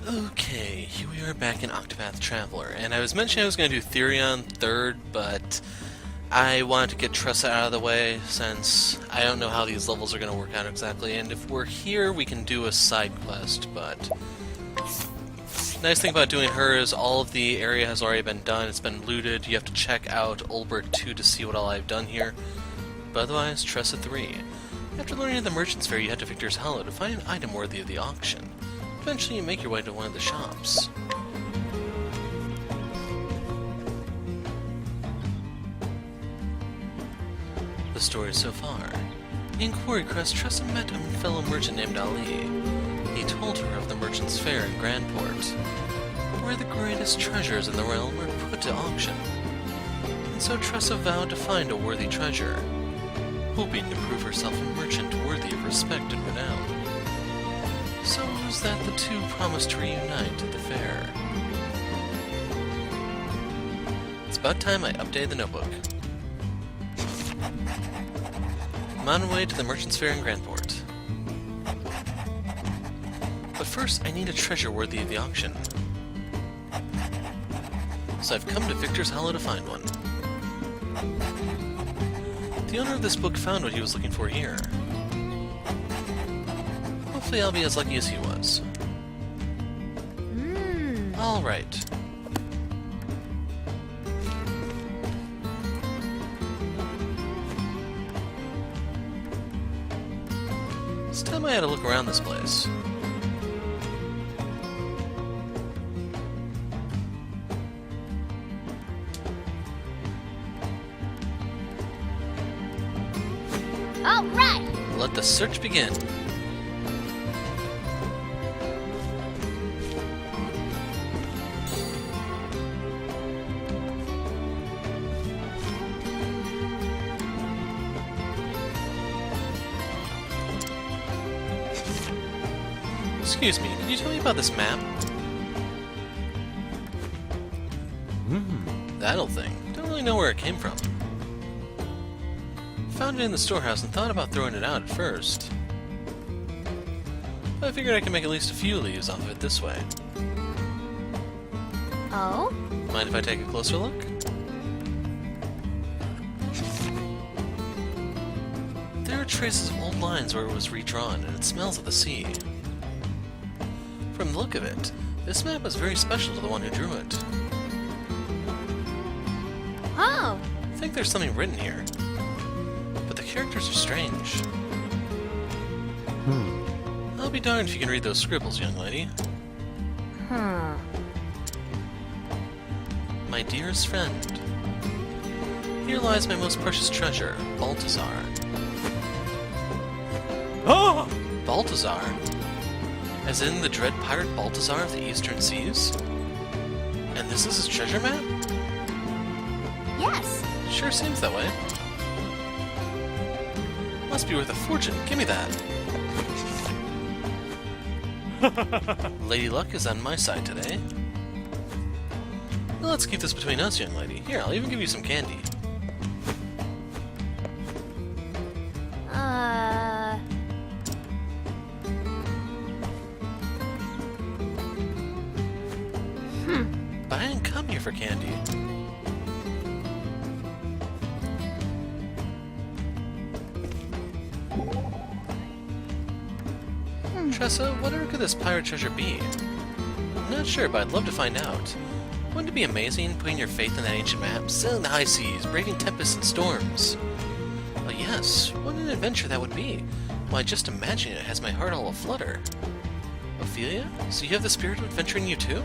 Okay, here we are back in Octopath Traveler, and I was mentioning I was going to do Therion third, but I wanted to get Tressa out of the way since I don't know how these levels are going to work out exactly, and if we're here we can do a side quest, but nice thing about doing her is all of the area has already been done, it's been looted, you have to check out Olberic 2 to see what all I've done here, but otherwise Tressa 3. After learning of the Merchant's Fair, you head to Victor's Hollow to find an item worthy of the auction. Eventually you make your way to one of the shops. The story so far. In Quarry Crest, Tressa met a fellow merchant named Ali. He told her of the Merchant's Fair in Grandport, where the greatest treasures in the realm are put to auction. And so Tressa vowed to find a worthy treasure, hoping to prove herself a merchant worthy of respect and renown. So it was that the two promised to reunite at the fair. It's about time I updated the notebook. I'm on my way to the Merchant's Fair in Grandport. But first, I need a treasure worthy of the auction. So I've come to Victor's Hollow to find one. The owner of this book found what he was looking for here. Hopefully I'll be as lucky as he was. Alright. It's time I had a look around this place. Alright! Let the search begin. Excuse me, can you tell me about this map? That old thing. Don't really know where it came from. Found it in the storehouse and thought about throwing it out at first. But I figured I could make at least a few leaves off of it this way. Oh? Mind if I take a closer look? There are traces of old lines where it was redrawn, and it smells of the sea. From the look of it, this map is very special to the one who drew it. Oh! I think there's something written here, but the characters are strange. I'll be darned if you can read those scribbles, young lady. My dearest friend, here lies my most precious treasure, Balthazar. Oh! Balthazar? As in the dread pirate Balthazar of the Eastern Seas? And this is his treasure map? Yes! Sure seems that way. Must be worth a fortune. Give me that. Lady Luck is on my side today. Well, let's keep this between us, young lady. Here, I'll even give you some candy. But I didn't come here for candy. Tressa, whatever could this pirate treasure be? I'm not sure, but I'd love to find out. Wouldn't it be amazing, putting your faith in that ancient map, sailing the high seas, braving tempests and storms? Well, yes, what an adventure that would be. Why, just imagining it has my heart all aflutter. Ophila? So you have the spirit of adventure in you too?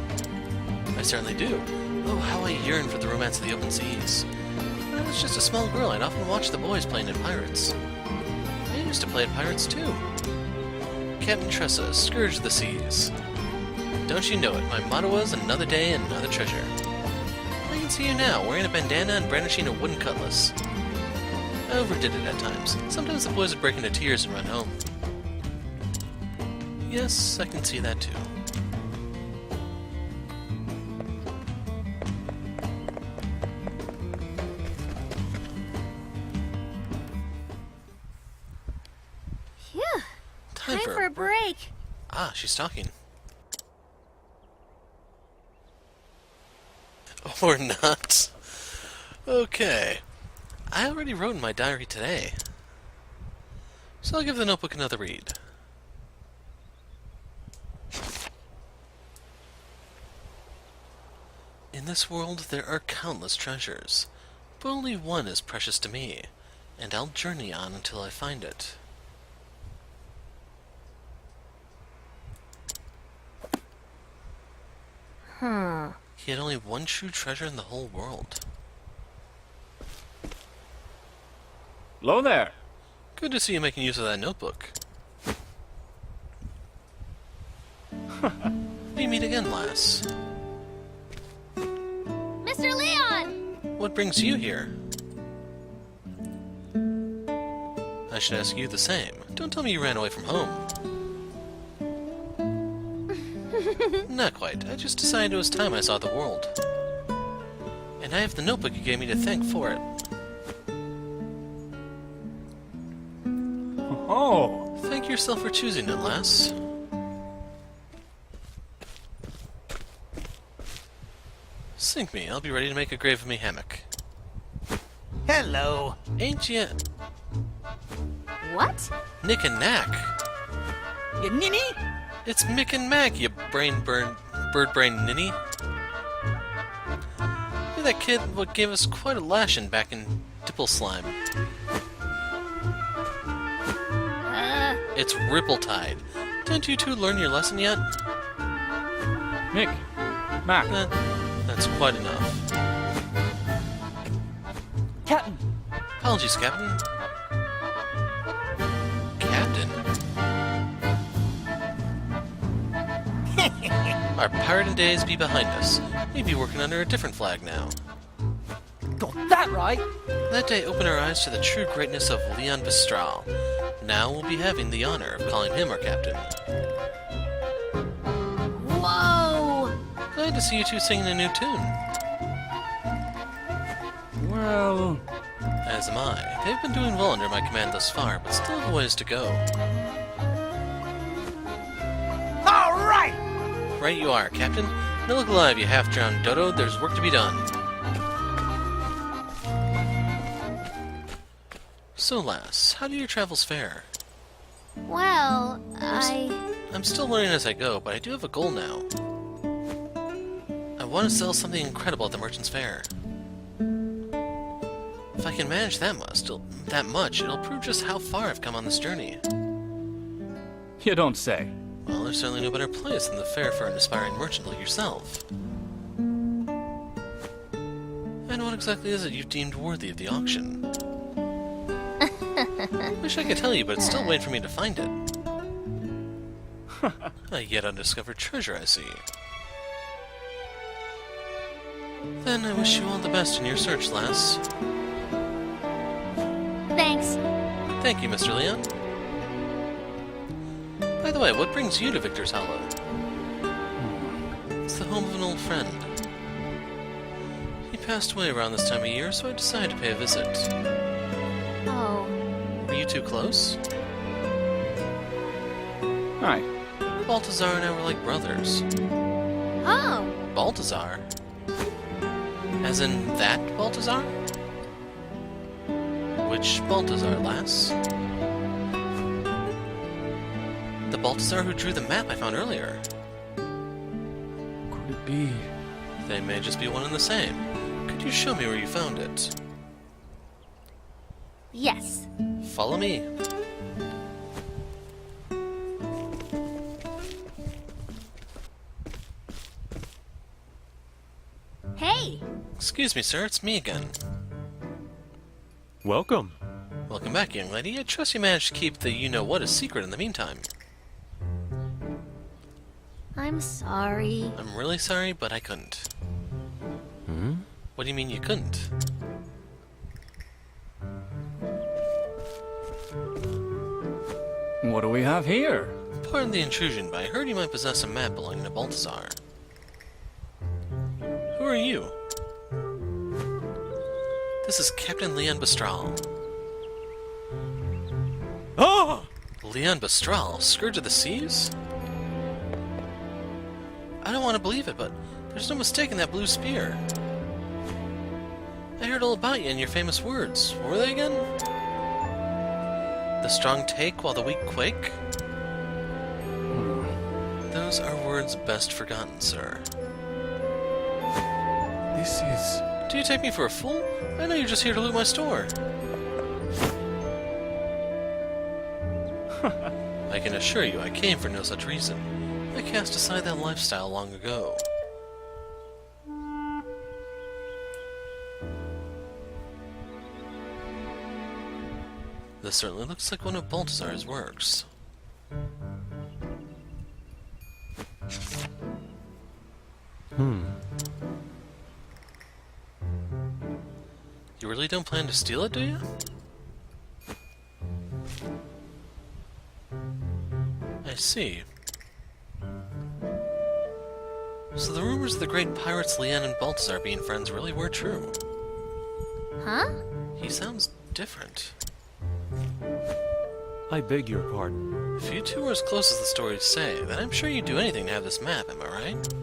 I certainly do. Oh, how I yearn for the romance of the open seas. When I was just a small girl, I'd often watch the boys playing at pirates. I used to play at pirates too. Captain Tressa, Scourge of the Seas. Don't you know it, my motto was another day, another treasure. I can see you now, wearing a bandana and brandishing a wooden cutlass. I overdid it at times. Sometimes the boys would break into tears and run home. Yes, I can see that too. Phew! Time for a break. Ah, she's talking. Or not. Okay. I already wrote in my diary today. So I'll give the notebook another read. In this world there are countless treasures, but only one is precious to me, and I'll journey on until I find it. He had only one true treasure in the whole world. Hello there. Good to see you making use of that notebook. We meet again, lass. Mr. Leon! What brings you here? I should ask you the same. Don't tell me you ran away from home. Not quite. I just decided it was time I saw the world. And I have the notebook you gave me to thank for it. Oh, Thank yourself for choosing it, lass. Sink me. I'll be ready to make a grave of me hammock. Hello. Ain't ya What? Nick and Knack? You ninny? It's Mick and Mag, you bird brain ninny. You're that kid what gave us quite a lashing back in Dipple Slime. It's Rippletide. Didn't you two learn your lesson yet? Mick. Mac. That's quite enough. Captain. Apologies, Captain. Captain? Our pirating days be behind us. We'd be working under a different flag now. Got that right. That day opened our eyes to the true greatness of Leon Bistral. Now we'll be having the honor of calling him our captain. Whoa! Glad to see you two singing a new tune. Well, As am I. They've been doing well under my command thus far, but still have a ways to go. All right. Right you are, Captain. Now look alive, you half-drowned dodo. There's work to be done. So, lass, how do your travels fare? Well, I'm still learning as I go, but I do have a goal now. I want to sell something incredible at the Merchant's Fair. If I can manage that much, it'll prove just how far I've come on this journey. you don't say. Well, there's certainly no better place than the fair for an aspiring merchant like yourself. And what exactly is it you've deemed worthy of the auction? Wish I could tell you, but it's still waiting for me to find it. A yet undiscovered treasure, I see. Then I wish you all the best in your search, lass. thanks. Thank you, Mr. Leon. By the way, what brings you to Victor's Hollow? It's the home of an old friend. He passed away around this time of year, so I decided to pay a visit. Oh, Were you two close? Hi. Balthazar and I were like brothers. oh, Balthazar? As in that Balthazar? Which Balthazar, lass? The Balthazar who drew the map I found earlier. Could it be? They may just be one and the same. Could you show me where you found it? yes. Follow me. Hey, Excuse me, sir, it's me again. Welcome. Welcome back, young lady. I trust you managed to keep the you-know-what a secret in the meantime. I'm sorry. I'm really sorry, but I couldn't. Hmm? What do you mean you couldn't? What do we have here? Pardon the intrusion, but I heard you might possess a map belonging to Balthazar. Who are you? This is Captain Leon Bistral. Ah! Leon Bistral? Scourge of the Seas? I don't want to believe it, but there's no mistaking that blue spear. I heard all about you and your famous words. What were they again? The strong take while the weak quake? Those are words best forgotten, sir. This is... Do you take me for a fool? I know you're just here to loot my store. I can assure you I came for no such reason. I cast aside that lifestyle long ago. This certainly looks like one of Baltazar's works. You really don't plan to steal it, do you? I see. So the rumors of the great pirates Leanne and Baltazar being friends really were true. Huh? He sounds different. I beg your pardon. If you two were as close as the stories say, then I'm sure you'd do anything to have this map, am I right?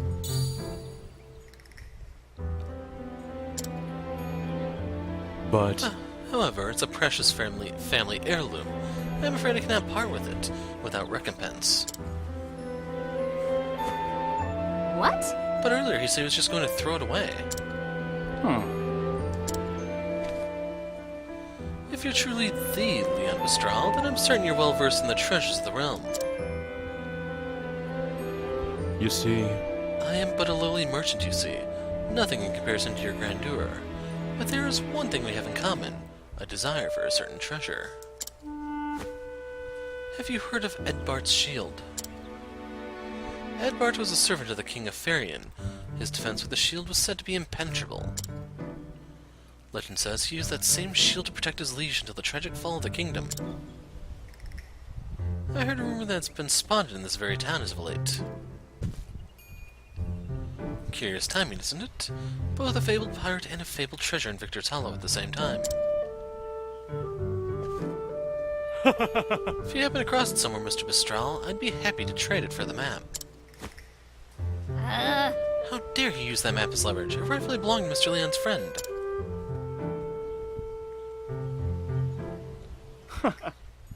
But However, it's a precious family heirloom. I'm afraid I cannot part with it without recompense. What? But earlier he said he was just going to throw it away. Huh. If you're truly the Leon Mistral, then I'm certain you're well versed in the treasures of the realm. you see, I am but a lowly merchant, you see. Nothing in comparison to your grandeur. But there is one thing we have in common, a desire for a certain treasure. Have you heard of Edbart's shield? Edbart was a servant of the king of Therion. His defense with the shield was said to be impenetrable. Legend says he used that same shield to protect his liege until the tragic fall of the kingdom. I heard a rumor that's been spotted in this very town as of late. Curious timing, isn't it? Both a fabled pirate and a fabled treasure in Victor's Hollow at the same time. If you happen across it somewhere, Mr. Mistral, I'd be happy to trade it for the map. How dare he use that map as leverage? It rightfully belonged to Mr. Leon's friend.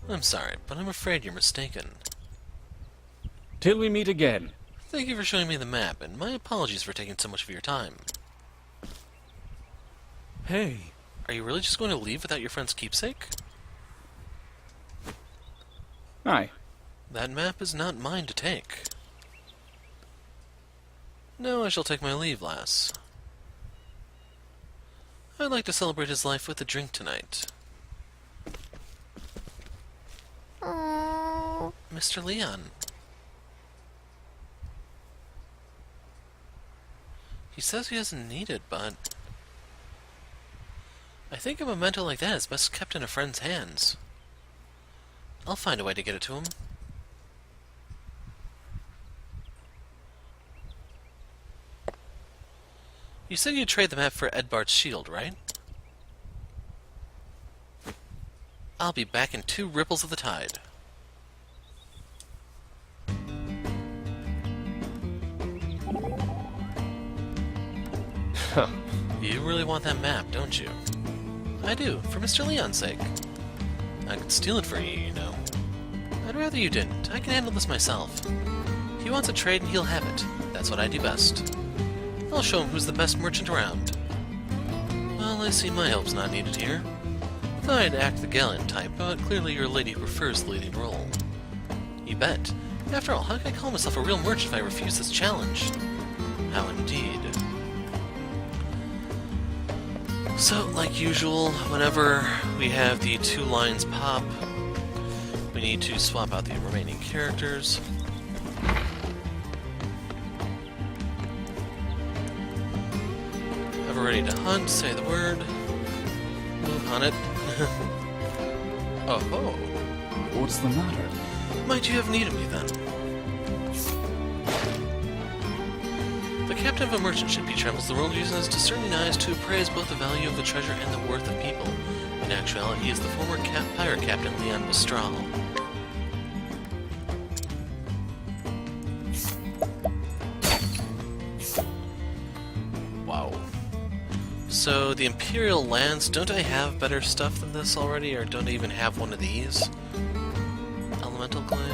I'm sorry, but I'm afraid you're mistaken. Till we meet again. Thank you for showing me the map, and my apologies for taking so much of your time. hey, Are you really just going to leave without your friend's keepsake? Aye. That map is not mine to take. No, I shall take my leave, lass. I'd like to celebrate his life with a drink tonight. Oh. Mr. Leon. He says he doesn't need it, but I think a memento like that is best kept in a friend's hands. I'll find a way to get it to him. You said you'd trade the map for Edbart's shield, right? I'll be back in 2 ripples of the tide. You really want that map, don't you? I do, for Mr. Leon's sake. I could steal it for you, you know. I'd rather you didn't. I can handle this myself. He wants a trade and he'll have it. That's what I do best. I'll show him who's the best merchant around. Well, I see my help's not needed here. Thought I'd act the gallant type, but clearly your lady prefers the leading role. You bet. After all, how can I call myself a real merchant if I refuse this challenge? How indeed. So, like usual, whenever we have the 2 lines pop, we need to swap out the remaining characters. Ever ready to hunt? Say the word. Haanit. Oh ho. What's the matter? Might you have need of me then? The captain of a merchant ship, he travels the world using his discerning eyes to appraise both the value of the treasure and the worth of people. In actuality, he is the former pirate captain Leon Mistral. Wow. So, the Imperial Lance, don't I have better stuff than this already, or don't I even have one of these? Elemental Glaive.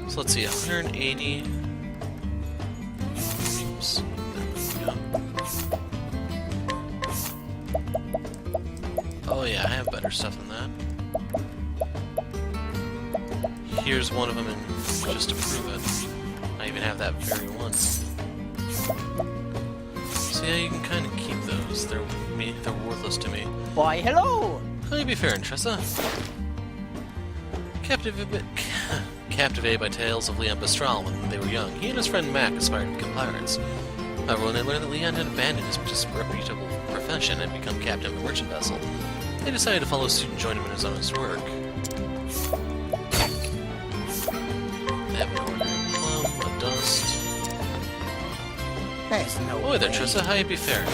So let's see, 180. Oops. There we go. Oh yeah, I have better stuff than that. Here's one of them, and just to prove it, I even have that very one. So yeah, you can kind of keep those. They're worthless to me. Why, hello! How you be faring, Tressa? Captivated by tales of Leon Bistral when they were young, he and his friend Mac aspired to become pirates. However, when they learned that Leon had abandoned his disreputable profession and become captain of a merchant vessel, they decided to follow suit and join him in his honest work. They have an ordinary plum, a dust. There's no Boy there, way. Tressa, how you be faring?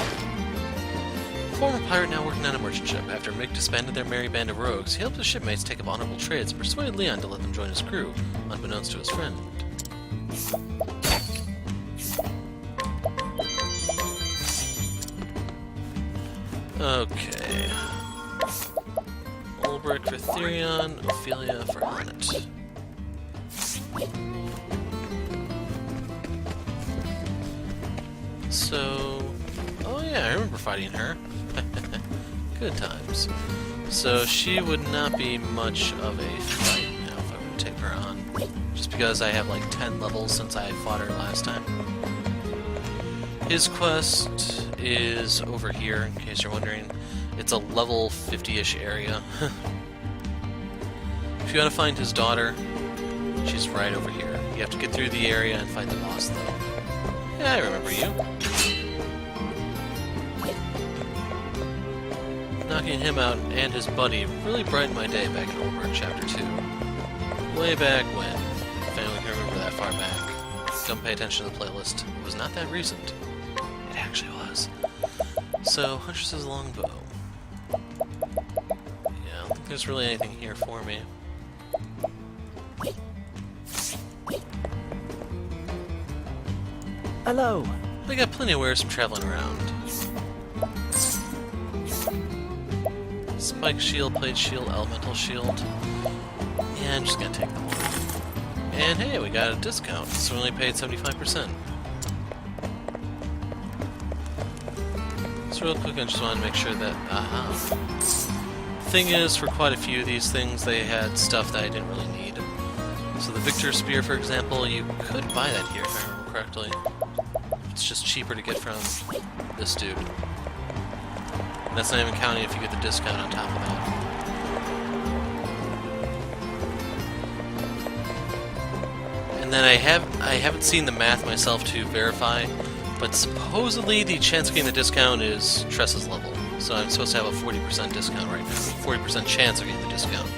Former pirate now working on a merchant ship. After Mick disbanded their merry band of rogues, he helped his shipmates take up honorable trades and persuaded Leon to let them join his crew, unbeknownst to his friend. Okay. Olberic for Therion, Ophila for Haanit. So... Oh yeah, I remember fighting her. Good times. So she would not be much of a fight now if I were to take her on. Just because I have like 10 levels since I fought her last time. His quest is over here, in case you're wondering. It's a level 50-ish area. If you want to find his daughter, she's right over here. You have to get through the area and fight the boss though. Yeah, I remember you. Knocking him out and his buddy really brightened my day back in Octopath Chapter 2. Way back when. If anyone can remember that far back. Don't pay attention to the playlist. It was not that recent. It actually was. So, Huntress's longbow. Yeah, I don't think there's really anything here for me. Hello. I got plenty of wares from traveling around. Spike shield, plate shield, elemental shield. Yeah, I'm just gonna take the one. And hey, we got a discount, so we only paid 75%. So real quick, I just wanted to make sure that... Thing is, for quite a few of these things, they had stuff that I didn't really need. So the Victor Spear, for example, you could buy that here, if I remember correctly. It's just cheaper to get from this dude. And that's not even counting if you get the discount on top of that. And then I haven't seen the math myself to verify, but supposedly the chance of getting the discount is Tressa's level. So I'm supposed to have a 40% discount right now. 40% chance of getting the discount.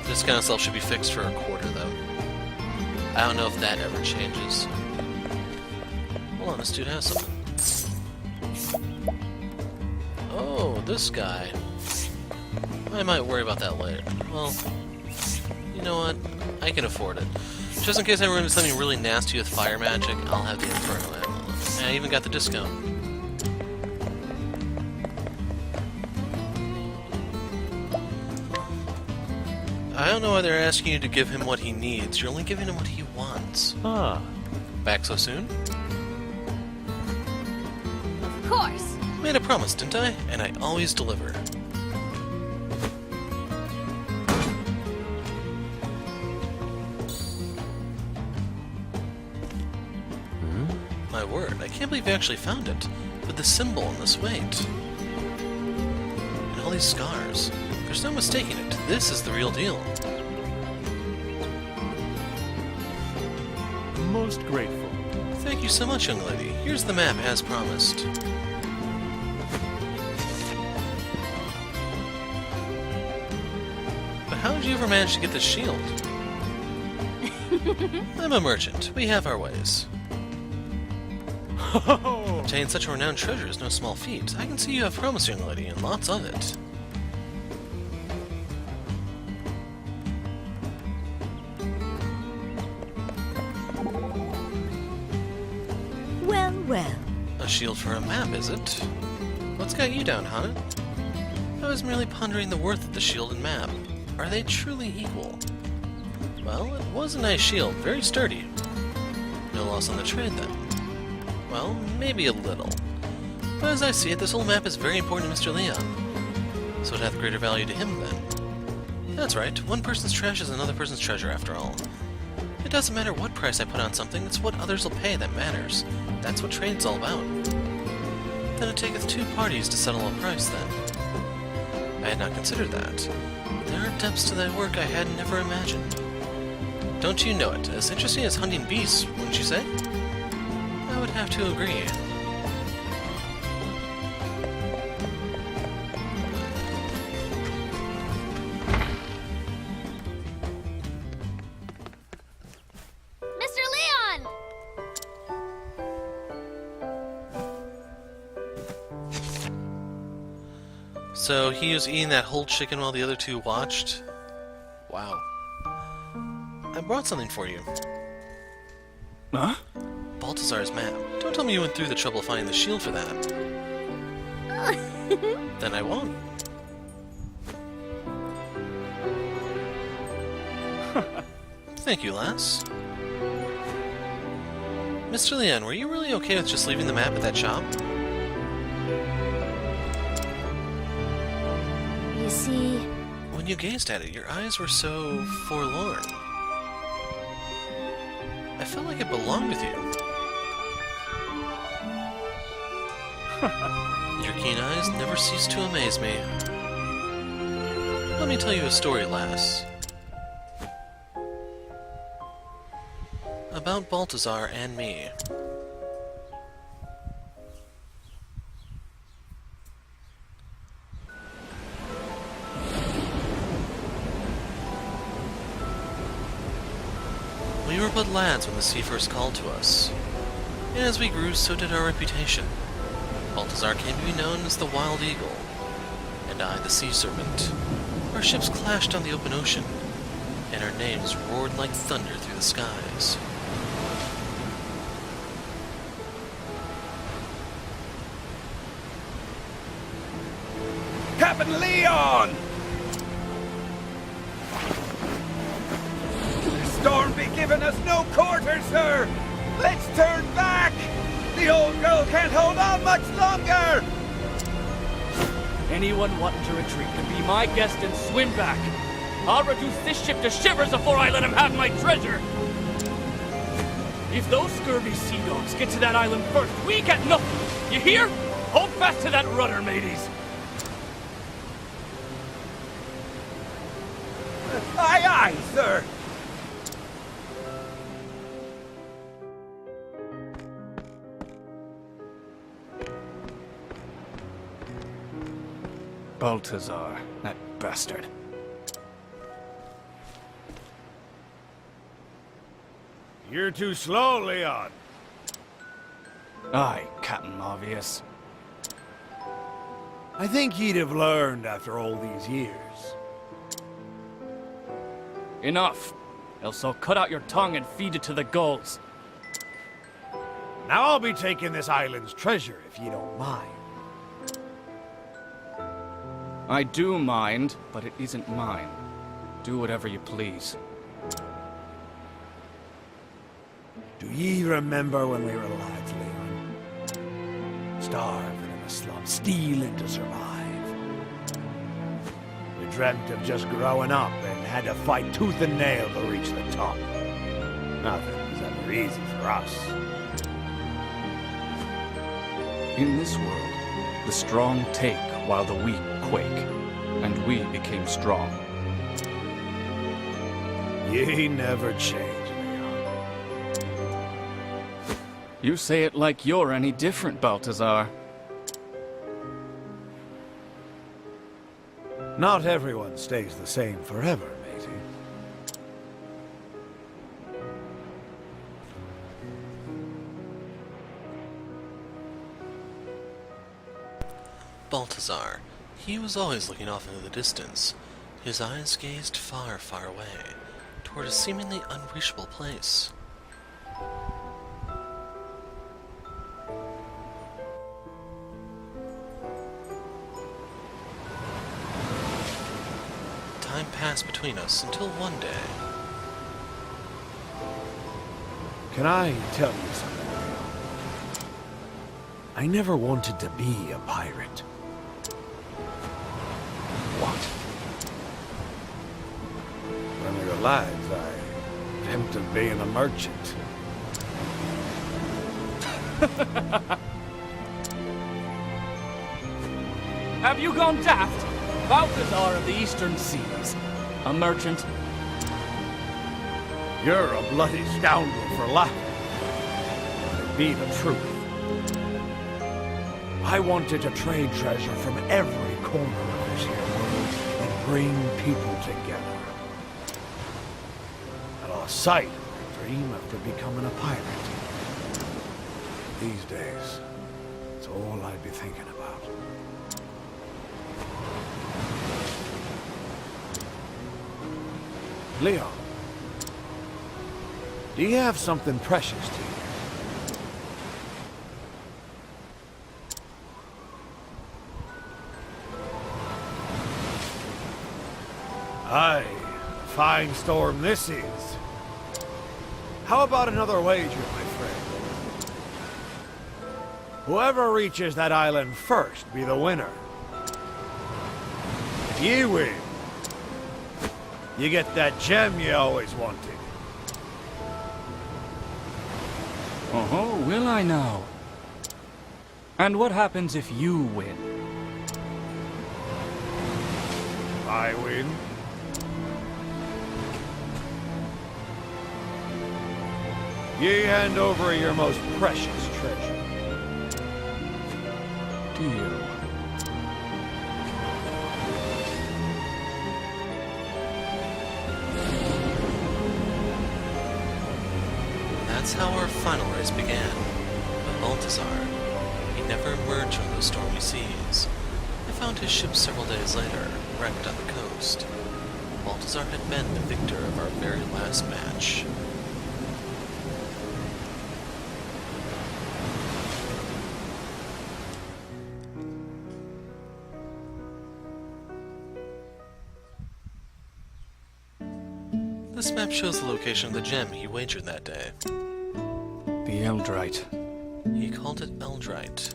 The discount itself should be fixed for a quarter though. I don't know if that ever changes. Hold on, this dude has something. Oh, this guy. I might worry about that later. Well, you know what? I can afford it. Just in case I run into something really nasty with fire magic, I'll have the Inferno Amulet. And I even got the discount. I don't know why they're asking you to give him what he needs. You're only giving him what he wants. Ah, Back so soon? Of course. Made a promise, didn't I? And I always deliver. My word, I can't believe you actually found it. With the symbol and this weight. And all these scars. There's no mistaking it. This is the real deal. most grateful. Thank you so much, young lady. Here's the map as promised. But how did you ever manage to get this shield? I'm a merchant. We have our ways. Obtaining such a renowned treasure is no small feat. I can see you have promise, young lady, and lots of it. Well, well. A shield for a map, is it? What's got you down, Haanit? I was merely pondering the worth of the shield and map. Are they truly equal? Well, it was a nice shield, very sturdy. No loss on the trade, then. Well, maybe a little. But as I see it, this whole map is very important to Mr. Leon. So it hath greater value to him, then. That's right, one person's trash is another person's treasure, after all. It doesn't matter what price I put on something, it's what others will pay that matters. That's what trade's all about. Then it taketh two parties to settle a price, then. I had not considered that. There are depths to thy work I had never imagined. Don't you know it? As interesting as hunting beasts, wouldn't you say? I would have to agree. Mr. Leon! So he was eating that whole chicken while the other two watched? Wow. I brought something for you. Huh? Balthazar's map. Don't tell me you went through the trouble of finding the shield for that. Then I won't. Thank you, lass. Mr. Leon, were you really okay with just leaving the map at that shop? You see, When you gazed at it, your eyes were so forlorn. I felt like it belonged with you. Your keen eyes never cease to amaze me. Let me tell you a story, lass. About Balthazar and me. We were but lads when the sea first called to us. And as we grew, so did our reputation. Balthazar came to be known as the Wild Eagle, and I the Sea Serpent. Our ships clashed on the open ocean, and our names roared like thunder through the skies. Captain Leon! The storm be giving us no quarter, sir! Let's turn back! The old girl can't hold on much longer! Anyone wanting to retreat can be my guest and swim back. I'll reduce this ship to shivers before I let him have my treasure. If those scurvy sea dogs get to that island first, we get nothing. You hear? Hold fast to that rudder, mateys. Aye, aye, sir! Balthazar, that bastard. You're too slow, Leon. Aye, Captain Obvious. I think he'd have learned after all these years. Enough. Else I'll cut out your tongue and feed it to the gulls. Now I'll be taking this island's treasure, if you don't mind. I do mind, but it isn't mine. Do whatever you please. Do ye remember when we were lads, Leon? Starving in a slum, stealing to survive. We dreamt of just growing up and had to fight tooth and nail to reach the top. Nothing was ever easy for us. In this world, the strong take while the weak quake, and we became strong. Ye never change, Leon. You say it like you're any different, Balthazar. Not everyone stays the same forever, matey. Balthazar. He was always looking off into the distance. His eyes gazed far, far away, toward a seemingly unreachable place. pass between us until one day. Can I tell you something, Leon? I never wanted to be a pirate. What? When we were lads, I dreamt of being a merchant. Have you gone daft? Balthazar of the Eastern Seas. A merchant. You're a bloody scoundrel for laughing. But it be the truth. I wanted to trade treasure from every corner of this here world and bring people together. I lost sight of my dream after becoming a pirate. These days, it's all I'd be thinking about. Leon, do you have something precious to you? Aye, fine storm this is. How about another wager, my friend? Whoever reaches that island first be the winner. If you win, you get that gem you always wanted. Oh, will I now? And what happens if you win? If I win, you hand over your most precious treasure. Deal. That's how our final race began. But Balthazar, he never emerged from those stormy seas. I found his ship several days later, wrecked on the coast. Balthazar had been the victor of our very last match. This map shows the location of the gem he wagered that day. The Eldrite. He called it Eldrite.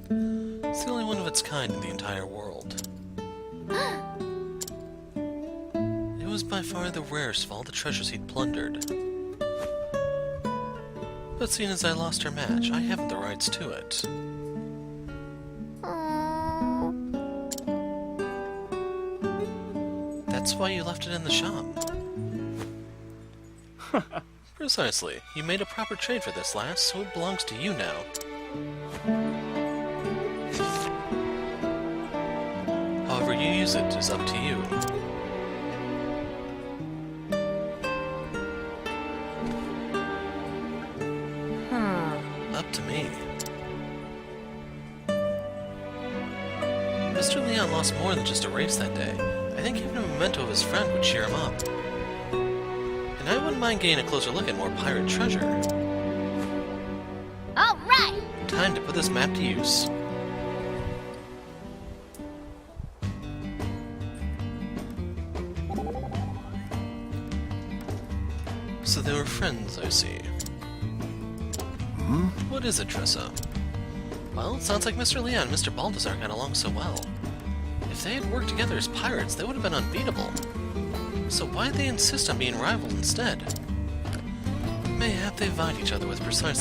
It's the only one of its kind in the entire world. It was by far the rarest of all the treasures he'd plundered. But seeing as I lost our match, I haven't the rights to it. That's why you left it in the shop. Precisely. You made a proper trade for this, lass, so it belongs to you now. However you use it is up to you. Up to me. Mr. Leon lost more than just a race that day. I think even a memento of his friend would cheer him up. And I wouldn't mind getting a closer look at more pirate treasure. All right. Time to put this map to use. So they were friends, I see. What is it, Tressa? Well, it sounds like Mr. Leon and Mr. Balthazar got along so well. If they had worked together as pirates, they would have been unbeatable. So why'd they insist on being rivals instead? Mayhap they vied with each other precisely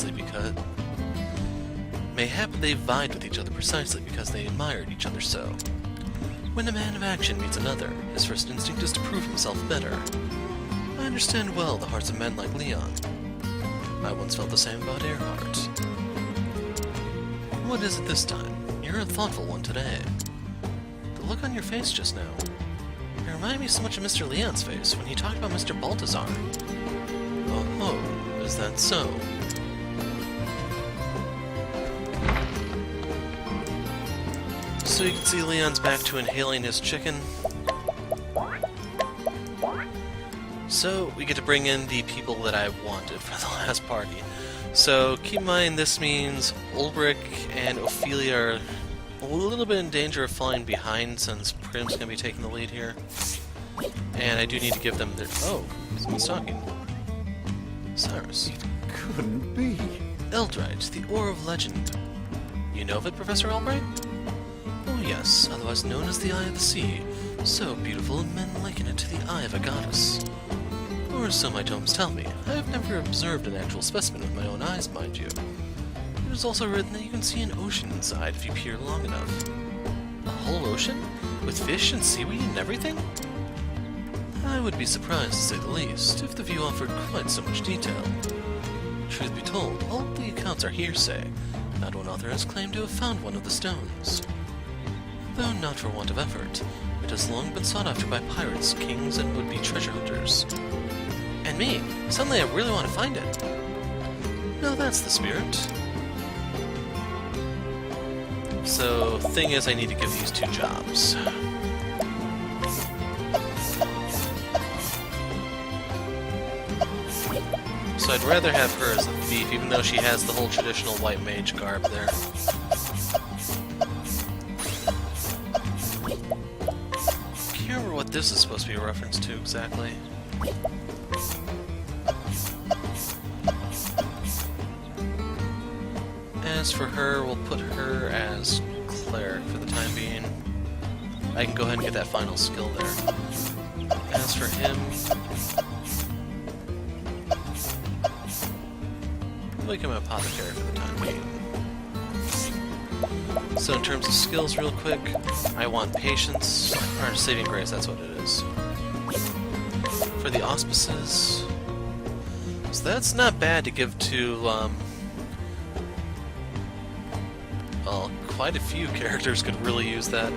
because they admired each other so. When a man of action meets another, his first instinct is to prove himself better. I understand well the hearts of men like Leon. I once felt the same about Earhart. What is it this time? You're a thoughtful one today. The look on your face just now. It reminded me so much of Mr. Leon's face when he talked about Mr. Balthazar. Oh, is that so? So you can see Leon's back to inhaling his chicken. So we get to bring in the people that I wanted for the last party. So keep in mind this means Olberic and Ophila are a little bit in danger of falling behind since Prim's going to be taking the lead here. And I do need to give them their... Oh, someone's talking. Cyrus. Couldn't be. Eldrite, the Ore of Legend. You know of it, Professor Olberic? Oh yes, otherwise known as the Eye of the Sea. So beautiful, men liken it to the eye of a goddess. Or so my tomes tell me. I have never observed an actual specimen with my own eyes, mind you. It is also written that you can see an ocean inside if you peer long enough. A whole ocean? With fish and seaweed and everything? I would be surprised, to say the least, if the view offered quite so much detail. Truth be told, all the accounts are hearsay. Not one author has claimed to have found one of the stones. Though not for want of effort, it has long been sought after by pirates, kings, and would-be treasure hunters. And me! Suddenly I really want to find it! Now that's the spirit. So, thing is, I need to give these two jobs. So I'd rather have her as a thief, even though she has the whole traditional white mage garb there. Can't remember what this is supposed to be a reference to exactly. As for her, we'll put her as cleric for the time being. I can go ahead and get that final skill there. As for him... make him an apothecary for the time being. So in terms of skills, real quick, I want patience, or saving grace, that's what it is. For the auspices, so that's not bad to give to, well, quite a few characters could really use that.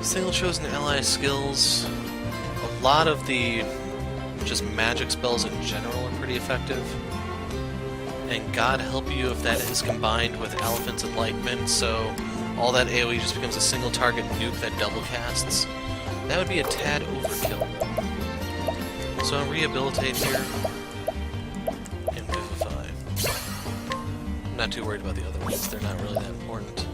Sail chosen ally skills, a lot of the just magic spells in general are pretty effective. And God help you if that is combined with Elephant's Enlightenment, so all that AoE just becomes a single target nuke that double casts. That would be a tad overkill. So I'll rehabilitate here and vivify. I'm not too worried about the other ones, they're not really that important.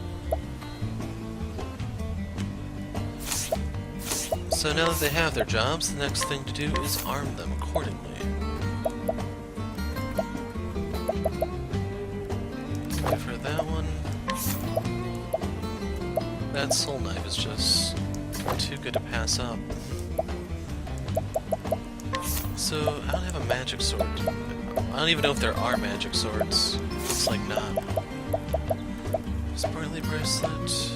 So now that they have their jobs, the next thing to do is arm them accordingly. For that one, that soul knife is just too good to pass up. So I don't have a magic sword. I don't even know if there are magic swords. Looks like not. Sprightly bracelet.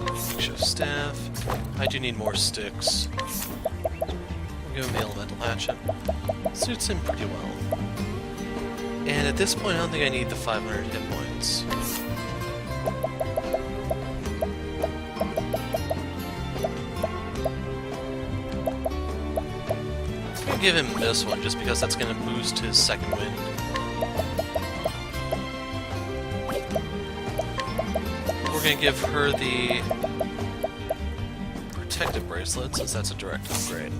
Makeshift staff. I do need more sticks. We'll give him the elemental hatchet. Suits him pretty well. And at this point, I don't think I need the 500 hit points. I'm gonna give him this one, just because that's gonna boost his second wind. We're gonna give her the protective bracelet, since that's a direct upgrade.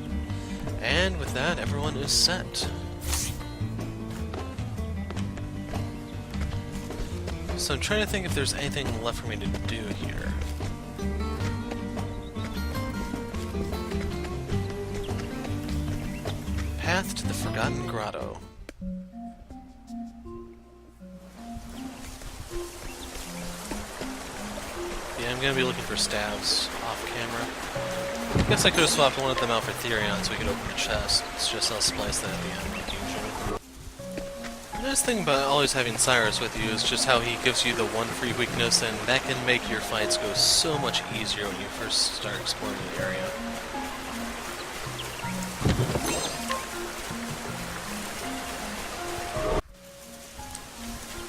And with that, everyone is set. So I'm trying to think if there's anything left for me to do here. Path to the Forgotten Grotto. Yeah, I'm gonna be looking for staves off camera. I guess I could have swapped one of them out for Therion so we could open the chest. It's just I'll splice that at the end like usual. The nice thing about always having Cyrus with you is just how he gives you the one free weakness, and that can make your fights go so much easier when you first start exploring the area.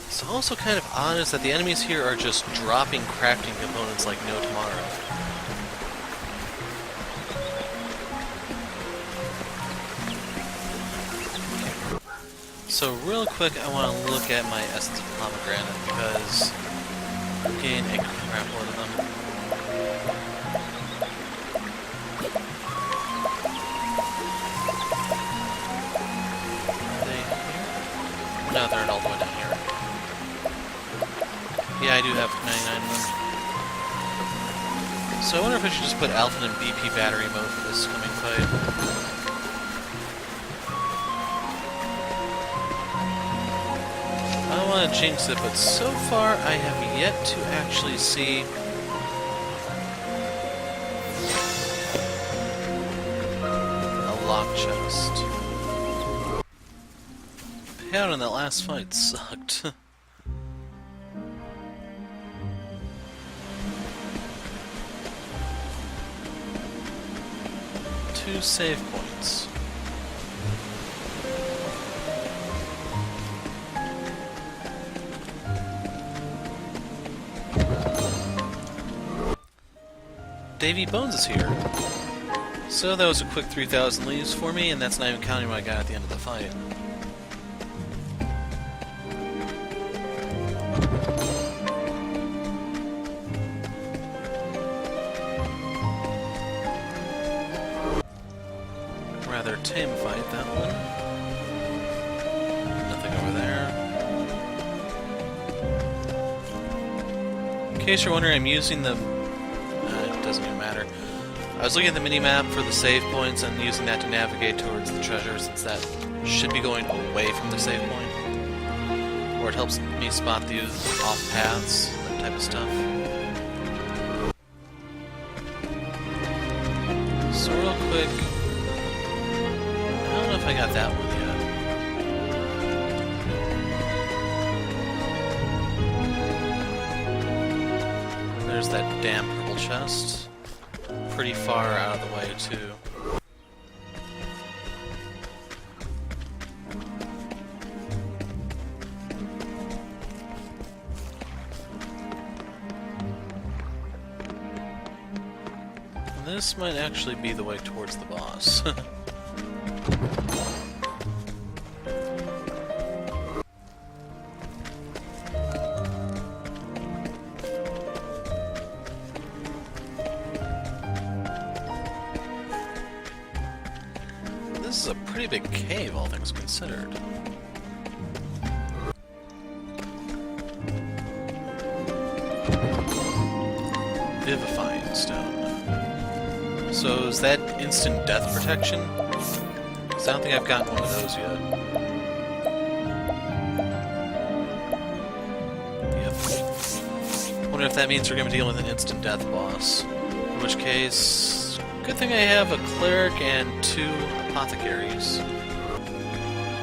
It's also kind of odd is that the enemies here are just dropping crafting components like no tomorrow. So real quick, I want to look at my Essence of Pomegranate because I'm getting a crap load of them. Are they here? No, they're all the way down here. Yeah, I do have 99 of them. So I wonder if I should just put Alpha in BP battery mode for this coming fight. I don't want to jinx it, but so far I have yet to actually see a lock chest. Payout in that last fight sucked. 2 save points. Davy Bones is here. So that was a quick 3,000 leaves for me, and that's not even counting what I got at the end of the fight. Rather tame fight, that one. Nothing over there. In case you're wondering, I'm using the... it doesn't even matter. I was looking at the mini-map for the save points and using that to navigate towards the treasure, since that should be going away from the save point. Or it helps me spot the off paths, that type of stuff. So real quick... I don't know if I got that one yet. There's that damn purple chest. Pretty far out of the way, too. This might actually be the way towards the boss. This is a pretty big cave, all things considered. Vivifying stone. So is that instant death protection? 'Cause I don't think I've gotten one of those yet. Yep. Wonder if that means we're going to deal with an instant death boss. In which case, good thing I have a cleric and 2 apothecaries.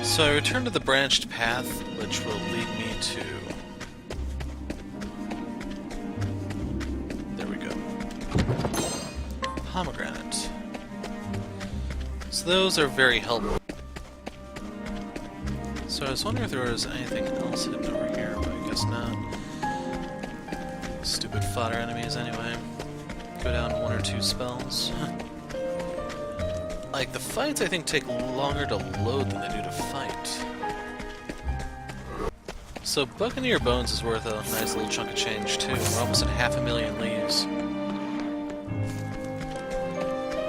So I return to the branched path, which will lead me to... There we go. Pomegranate. So those are very helpful. So I was wondering if there was anything else hidden over here, but I guess not. Stupid fodder enemies anyway. Go down 1 or 2 spells. Like, the fights, I think, take longer to load than they do to fight. So, Buccaneer Bones is worth a nice little chunk of change, too. We're almost at 500,000 leaves.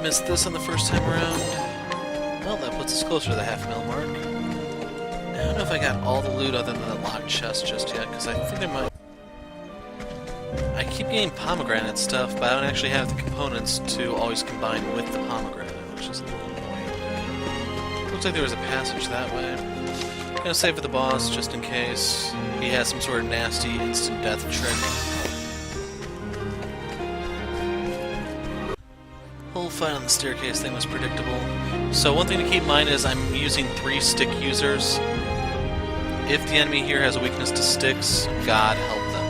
Missed this on the first time around. Well, that puts us closer to the 500,000 mark. I don't know if I got all the loot other than the locked chest just yet, because I think there might... I keep getting pomegranate stuff, but I don't actually have the components to always combine with the pomegranate, which is a little annoying. Looks like there was a passage that way. Gonna save for the boss, just in case he has some sort of nasty instant death trick. Whole fight on the staircase thing was predictable. So one thing to keep in mind is I'm using 3 stick users. If the enemy here has a weakness to sticks, God help them.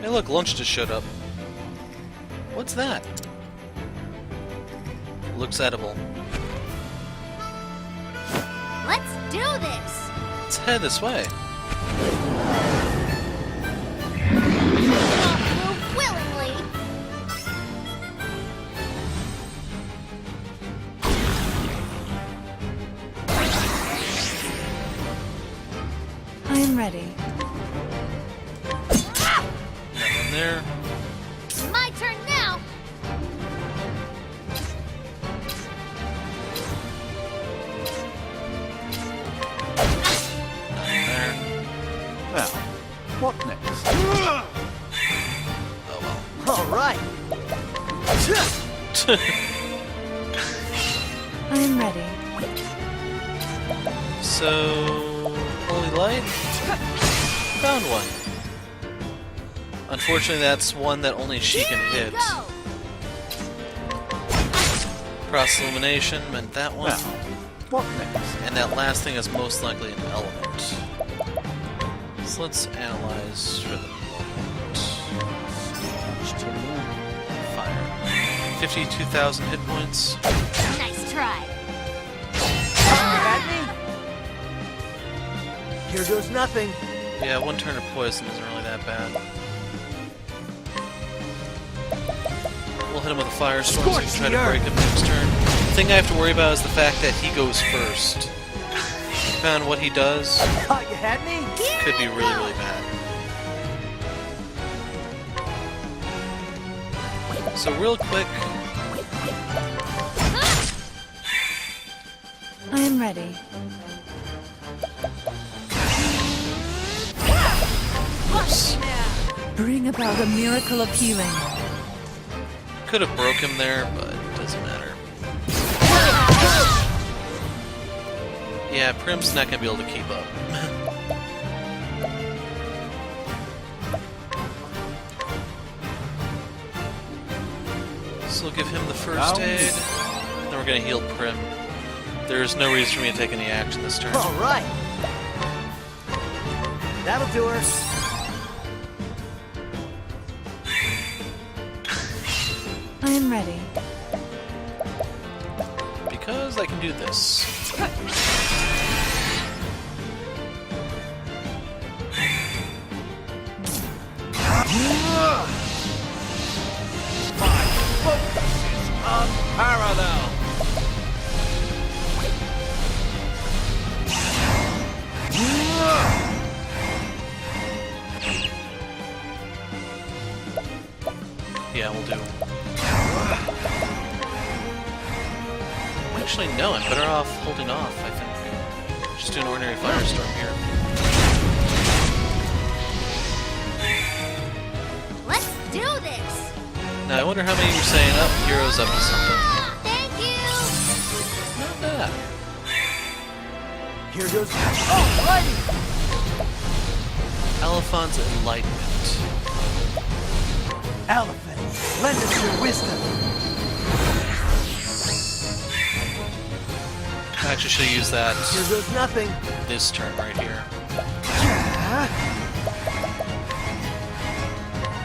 Hey look, lunch just showed up. What's that? Looks edible. Let's do this! Let's head this way. I'll move willingly. I am ready. Nothing there. My turn now! Nothing there. All right. I am ready. So, Holy Light? Found one. Unfortunately, that's one that only she can hit. Go! Cross Illumination meant that one. Now, what next? And that last thing is most likely an element. So let's analyze for the moment. Fire. 52,000 hit points. Nice try. At me. Here goes nothing. Yeah, one turn of poison isn't really that bad. We'll hit him with a firestorm so we can try to break him next turn. The thing I have to worry about is the fact that he goes first. Depending on what he does, Thought you had me. could be really, really bad. So real quick, I am ready. oops, Bring about a miracle of healing. could have broke him there, but it doesn't matter. Yeah, Prim's not gonna be able to keep up. So we'll give him the first aid, then we're gonna heal Prim. There's no reason for me to take any action this turn. All right. That'll do her. I am ready. Because I can do this. Unparalleled. Yeah, we'll do. Actually, no, I'm better off holding off, I think. Just do an ordinary firestorm here. Let's do this. Now, I wonder how many you're saying, oh, Hero's up to something. Thank you. Not bad. Here goes. Oh, righty. Elephant's Enlightenment. Elephant, lend us your wisdom. I actually should use that Here goes nothing. this turn right here.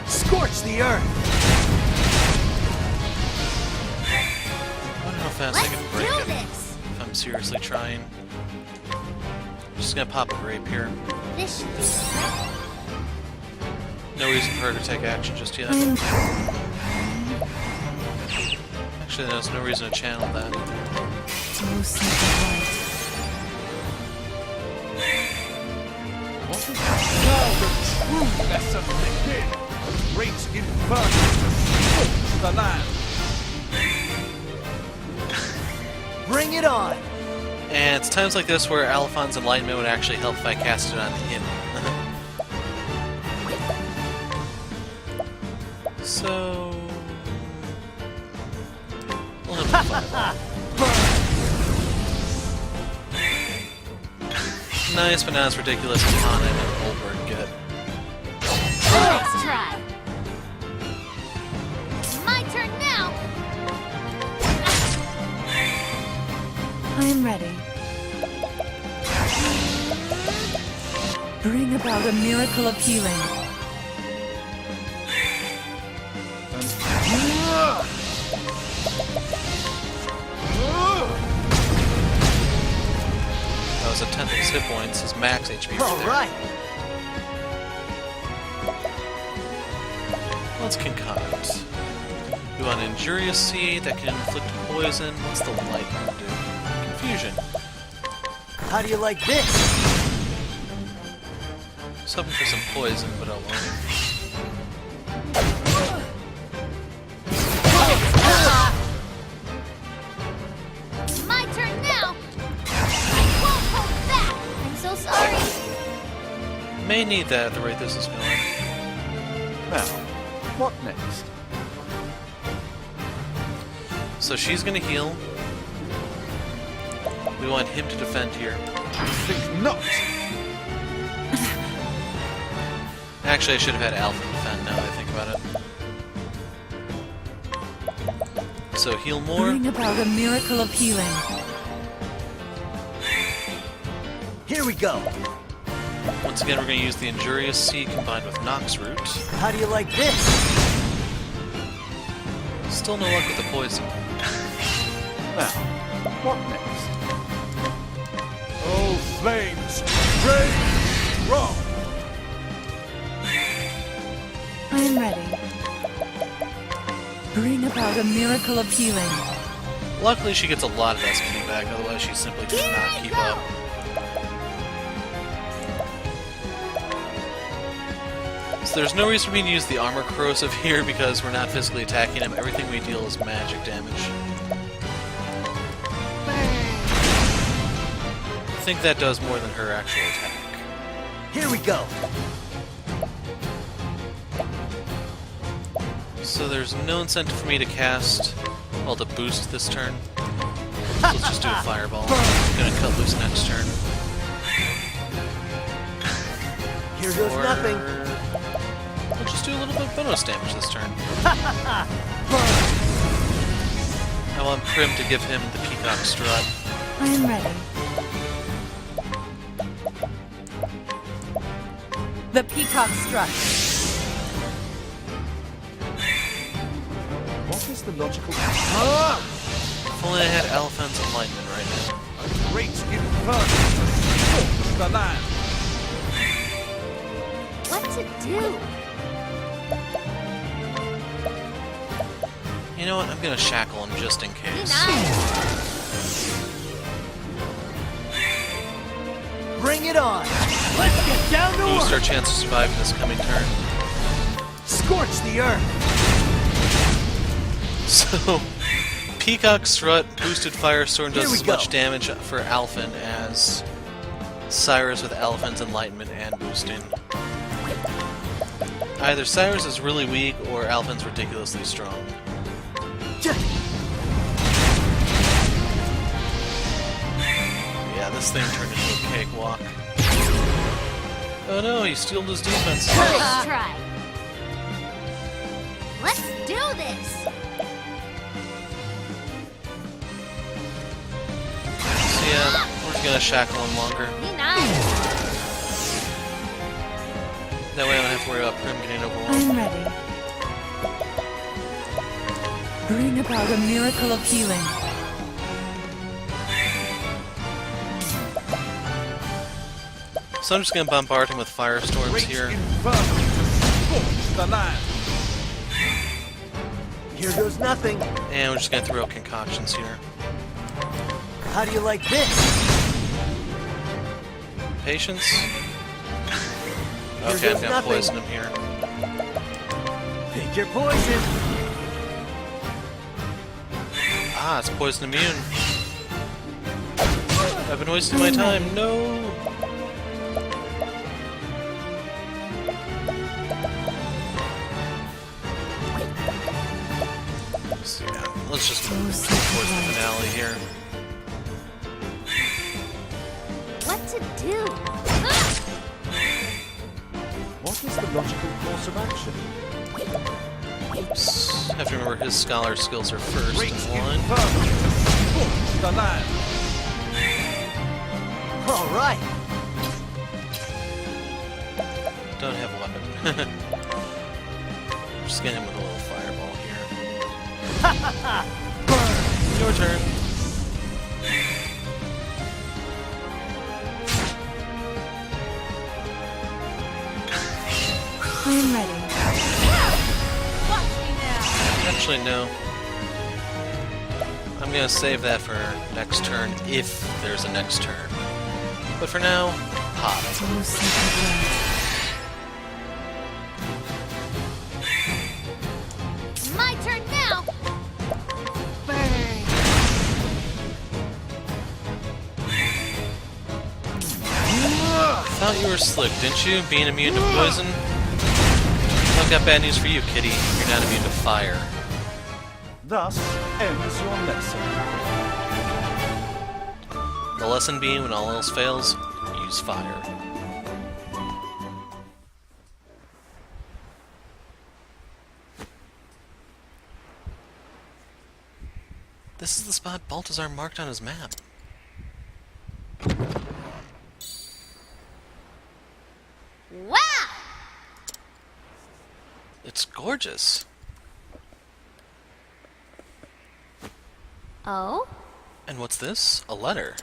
Scorch the earth. I wonder how fast I Let's can break do it this. if I'm seriously trying. Just gonna pop a grape here. This should be No reason for her to take action just yet. I am Actually, there's no reason to channel that either. so simple. Now the true lesson begins. The great inferno to scorch the land. Bring it on. And it's times like this where Alphon's Enlightenment would actually help if I cast it on him. So... we'll have to fireball. Nice, but not as ridiculous as Haanit and Olberic get. Nice try. My turn now. I am ready. Bring about a miracle of healing. That was a tenth of his hit points, his max HP right All there. right. Let's concoct. We want an Injurious Seed that can inflict poison. What's the light one do? Confusion. How do you like this? Just hoping for some poison, but oh well. My turn now. I won't hold back. I'm so sorry. May need that at the rate this is going. Now, what next? So she's gonna heal. We want him to defend here. I think not. Actually, I should have had Alpha defend now that I think about it. So heal more. Bring about a miracle of healing. Here we go. Once again, we're going to use the Injurious Seed combined with Nox Root. How do you like this? Still no luck with the poison. Now, what next? Oh, flames! Rage! Roll! I am ready. Bring about a miracle of healing. Luckily, she gets a lot of SP back, otherwise she simply could not keep up. So there's no reason for me to use the Armor Corrosive here because we're not physically attacking him. Everything we deal is magic damage. I think that does more than her actual attack. Here we go. So there's no incentive for me to cast, well, to boost this turn. So let's just do a Fireball. I'm gonna cut loose next turn. Here goes nothing. We'll just do a little bit of bonus damage this turn. I want Prim to give him the Peacock Strut. I am ready. The peacock strut. What is the logical... If only I had Alphon's Enlightenment right now. A great impertinence to scorch the land! What to do? You know what? I'm gonna shackle him just in Be case. nice. Bring it on. Let's get down to Boost our work. chance to survive in this coming turn. Scorch the earth. So, Peacock Strut, boosted Firestorm Here does we as go. much damage for Alphen as Cyrus with Alphen's Enlightenment and boosting. Either Cyrus is really weak or Alphen's ridiculously strong. Yeah, this thing turned into a cakewalk. Oh no, he stealed his defense. Let's try. Let's do this. So yeah, we're just gonna shackle him longer. Be nice. That way I don't have to worry about Prim getting I overwhelmed. am ready. Bring about a miracle of healing. So I'm just gonna bombard him with Firestorms Great here. impertinence to scorch the land! Here goes nothing. And we're just gonna throw concoctions here. How do you like this? Patience. Here Okay, I'm goes gonna nothing. poison him here. Pick your poison. Ah, it's poison immune. I've been wasting my time. No. So yeah, let's just move towards the finale here. What to do? What is the logical course of action? Oops. Have to remember his scholar skills are first Great in line. impertinence to scorch the land! All right. Don't have a weapon. Just get him with a little fireball here. Your turn. I am ready. Watch me now. Actually, no. I'm gonna save that for next turn, if there's a next turn. But for now, pop. Oh, sacred land. My turn now. Burn. Thought you were slick, didn't you? Being immune to poison? I've got bad news for you, kitty. You're not immune to fire. Thus ends your lesson. The lesson being, when all else fails, use fire. This is the spot Balthazar marked on his map. Wow! It's gorgeous. Oh? And what's this? A letter.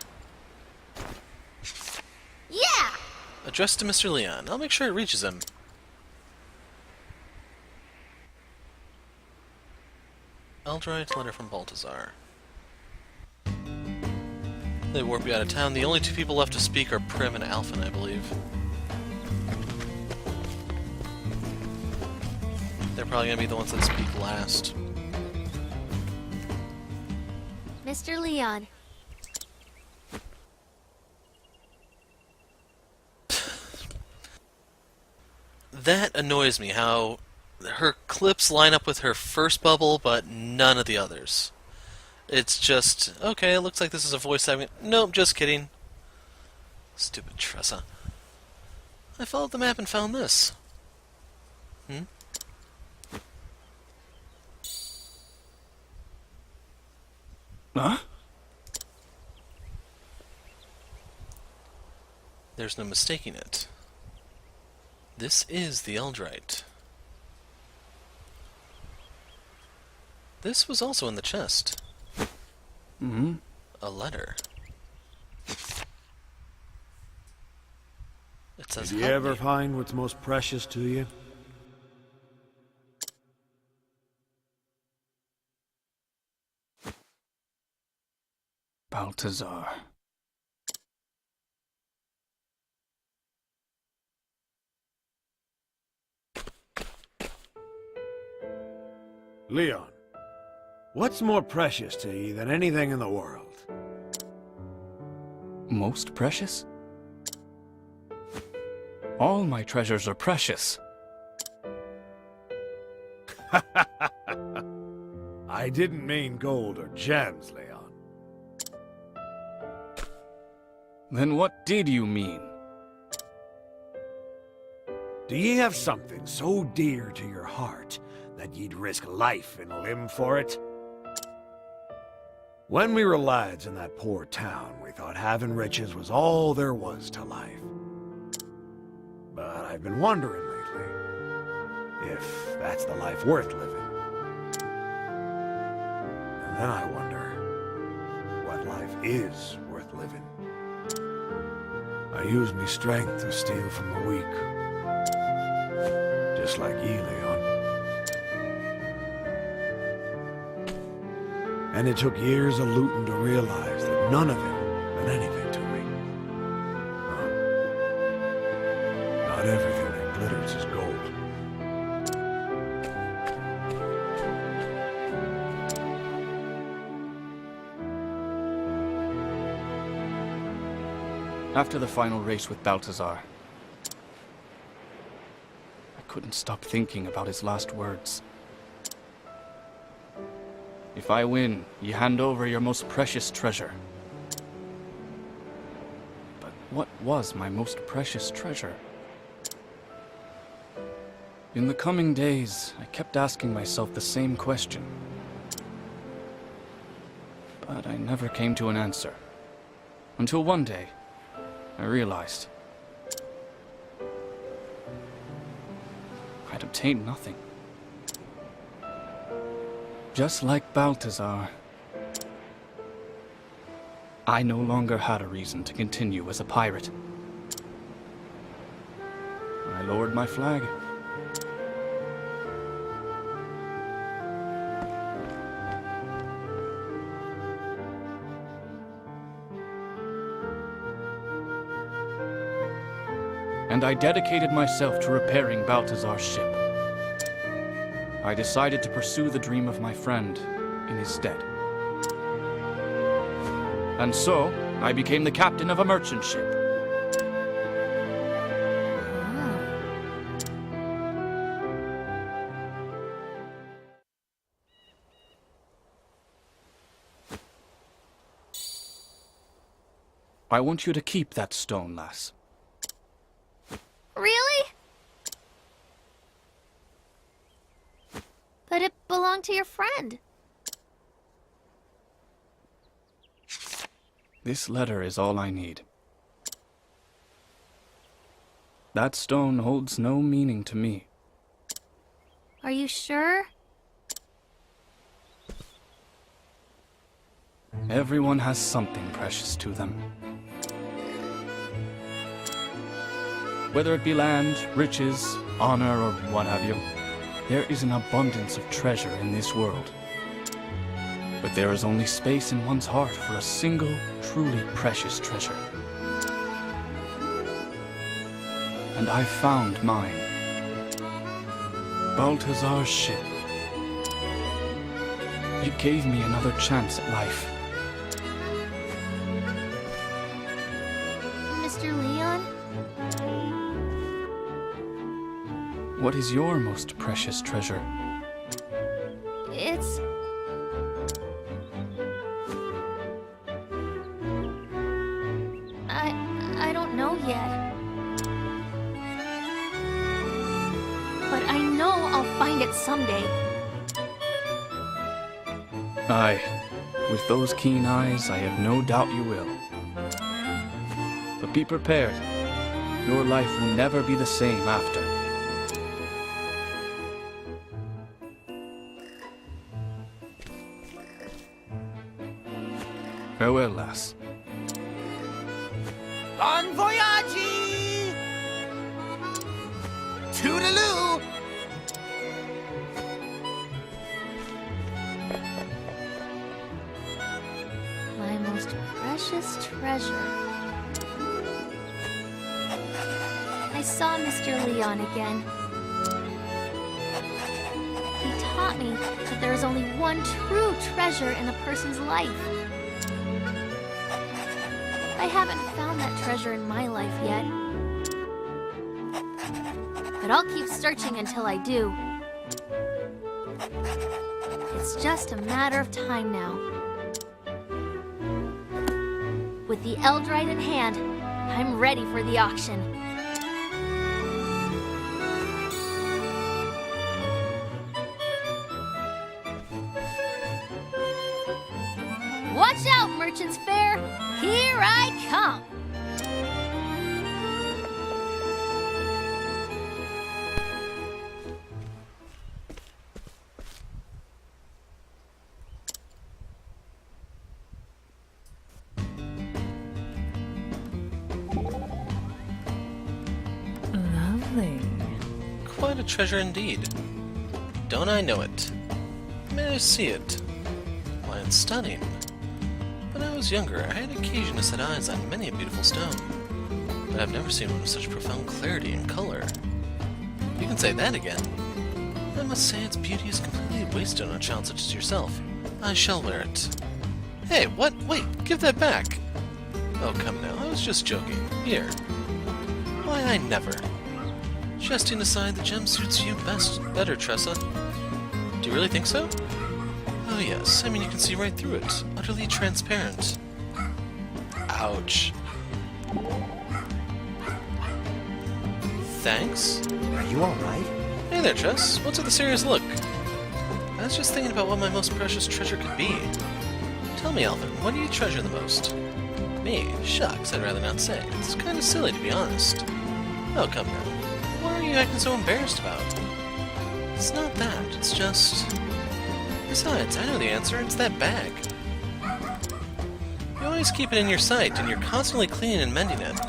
Yeah! Addressed to Mr. Leon. I'll make sure it reaches him. Eldrite, letter from Balthazar. They warp you out of town. The only two people left to speak are Prim and Alphen, I believe. They're probably gonna be the ones that speak last. Mr. Leon. That annoys me, how her clips line up with her first bubble, but none of the others. It's just, okay, it looks like this is a voice segment. Nope, just kidding. Stupid Tressa. I followed the map and found this. Huh? There's no mistaking it. This is the Eldrite. This was also in the chest. Mm-hmm. A letter. It says, Did you "Help ever me." find what's most precious to you? Balthazar. Leon, what's more precious to you than anything in the world? Most precious? All my treasures are precious. I didn't mean gold or gems, Leon. Then what did you mean? Do ye have something so dear to your heart that ye'd risk life and limb for it? When we were lads in that poor town, we thought having riches was all there was to life. But I've been wondering lately if that's the life worth living. And then I wonder what life is worth living. I use me strength to steal from the weak. Just like ye, Leon. And it took years of looting to realize that none of it meant anything to me. Not everything that glitters is gold. After the final race with Balthazar, I couldn't stop thinking about his last words. If I win, you hand over your most precious treasure. But what was my most precious treasure? In the coming days, I kept asking myself the same question. But I never came to an answer. Until one day, I realized I'd obtained nothing. Just like Balthazar, I no longer had a reason to continue as a pirate. I lowered my flag. And I dedicated myself to repairing Balthazar's ship. I decided to pursue the dream of my friend in his stead. And so, I became the captain of a merchant ship. I want you to keep that stone, lass. Really? But it belonged to your friend. This letter is all I need. That stone holds no meaning to me. Are you sure? Everyone has something precious to them. Whether it be land, riches, honor, or what have you, there is an abundance of treasure in this world. But there is only space in one's heart for a single, truly precious treasure. And I found mine. Balthazar's ship. It gave me another chance at life. Mr. Leon? What is your most precious treasure? It's... I don't know yet. But I know I'll find it someday. Aye. With those keen eyes, I have no doubt you will. But be prepared. Your life will never be the same after. Farewell, lass. Bon voyage! Toodaloo! My most precious treasure. I saw Mr. Leon again. He taught me that there is only one true treasure in a person's life. I haven't found that treasure in my life yet. But I'll keep searching until I do. It's just a matter of time now. With the Eldrite in hand, I'm ready for the auction. Watch out, Merchant's Fair! Here I come! Lovely. Quite a treasure indeed. Don't I know it? May I see it? Why, it's stunning. When I was younger, I had occasion to set eyes on many a beautiful stone, but I've never seen one with such profound clarity and color. You can say that again. I must say its beauty is completely wasted on a child such as yourself. I shall wear it. Hey, what? Wait, give that back! Oh, come now, I was just joking. Here. Why, I never. Jesting aside, the gem suits you better, Tressa. Do you really think so? Oh yes, I mean you can see right through it. Utterly transparent. Ouch. Thanks. Are you alright? Hey there, Tress. What's with the serious look? I was just thinking about what my most precious treasure could be. Tell me, Alvin, what do you treasure the most? Me? Shucks, I'd rather not say. It's kind of silly, to be honest. Oh, come now. What are you acting so embarrassed about? It's not that, it's just... Besides, I know the answer. It's that bag. You always keep it in your sight, and you're constantly cleaning and mending it.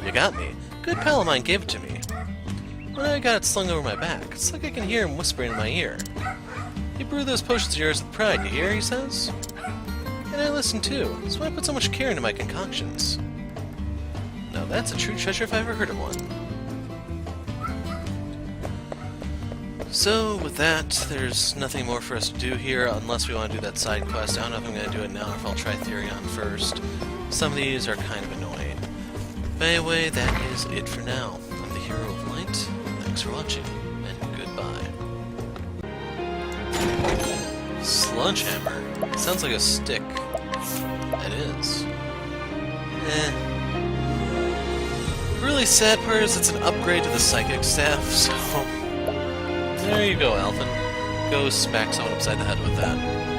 You got me. A good pal of mine gave it to me. When I got it slung over my back, it's like I can hear him whispering in my ear. You brew those potions of yours with pride, you hear, he says? And I listen too, so I put so much care into my concoctions. Now that's a true treasure if I ever heard of one. So, with that, there's nothing more for us to do here unless we want to do that side quest. I don't know if I'm going to do it now or if I'll try Therion first. Some of these are kind of annoying. But anyway, that is it for now. I'm the Hero of Light. Thanks for watching, and goodbye. Sludgehammer. Sounds like a stick. It is. Really sad part is it's an upgrade to the psychic staff, so... There you go, Alphen. Go smack someone upside the head with that.